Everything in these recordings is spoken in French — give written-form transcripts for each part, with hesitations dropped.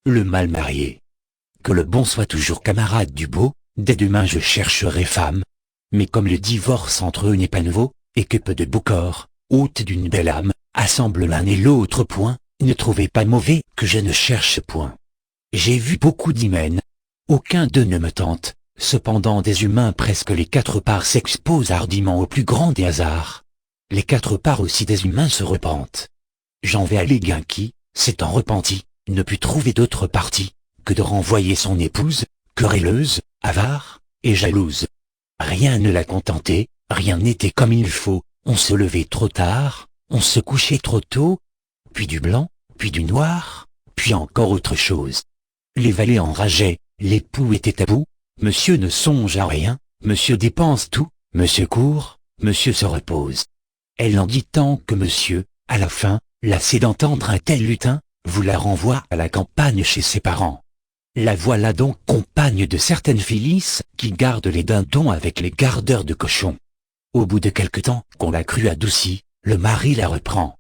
le mal marié. Que le bon soit toujours camarade du beau, dès demain je chercherai femme. Mais comme le divorce entre eux n'est pas nouveau, et que peu de beaux corps, hôtes d'une belle âme, assemblent l'un et l'autre point, ne trouvez pas mauvais que je ne cherche point. J'ai vu beaucoup d'hymens. Aucun d'eux ne me tente, cependant des humains presque les quatre parts s'exposent hardiment au plus grand des hasards. Les quatre parts aussi des humains se repentent. J'en vais à l'Éguin qui, s'étant repenti, ne put trouver d'autre parti, que de renvoyer son épouse, querelleuse, avare, et jalouse. Rien ne la contentait, rien n'était comme il faut, on se levait trop tard, on se couchait trop tôt, puis du blanc, puis du noir, puis encore autre chose. Les valets enrageaient, l'époux était à bout, monsieur ne songe à rien, monsieur dépense tout, monsieur court, monsieur se repose. Elle en dit tant que monsieur, à la fin, lassé d'entendre un tel lutin, vous la renvoie à la campagne chez ses parents. La voilà donc compagne de certaines Phyllis qui gardent les dindons avec les gardeurs de cochons. Au bout de quelque temps qu'on l'a crue adoucie, le mari la reprend.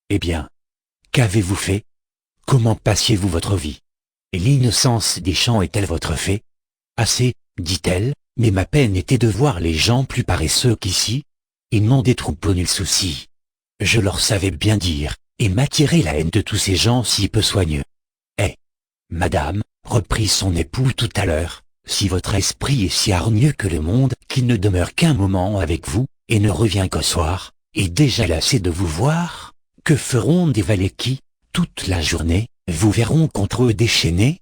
Eh bien, qu'avez-vous fait? Comment passiez-vous votre vie? Et l'innocence des champs est-elle votre fait? Assez, dit-elle, mais ma peine était de voir les gens plus paresseux qu'ici. Ils n'ont des troupeaux nul souci. Je leur savais bien dire, et m'attirer la haine de tous ces gens si peu soigneux. Eh, madame, reprit son époux tout à l'heure, si votre esprit est si hargneux que le monde, qu'il ne demeure qu'un moment avec vous, et ne revient qu'au soir, et déjà lassé de vous voir, que feront des valets qui, toute la journée, vous verront contre eux déchaînés?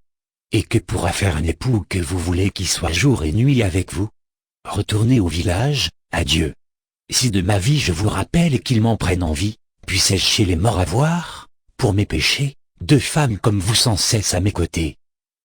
Et que pourra faire un époux que vous voulez qui soit jour et nuit avec vous? Retournez au village, adieu. Si de ma vie je vous rappelle qu'ils m'en prennent envie, puissais-je chez les morts avoir, pour mes péchés, deux femmes comme vous sans cesse à mes côtés?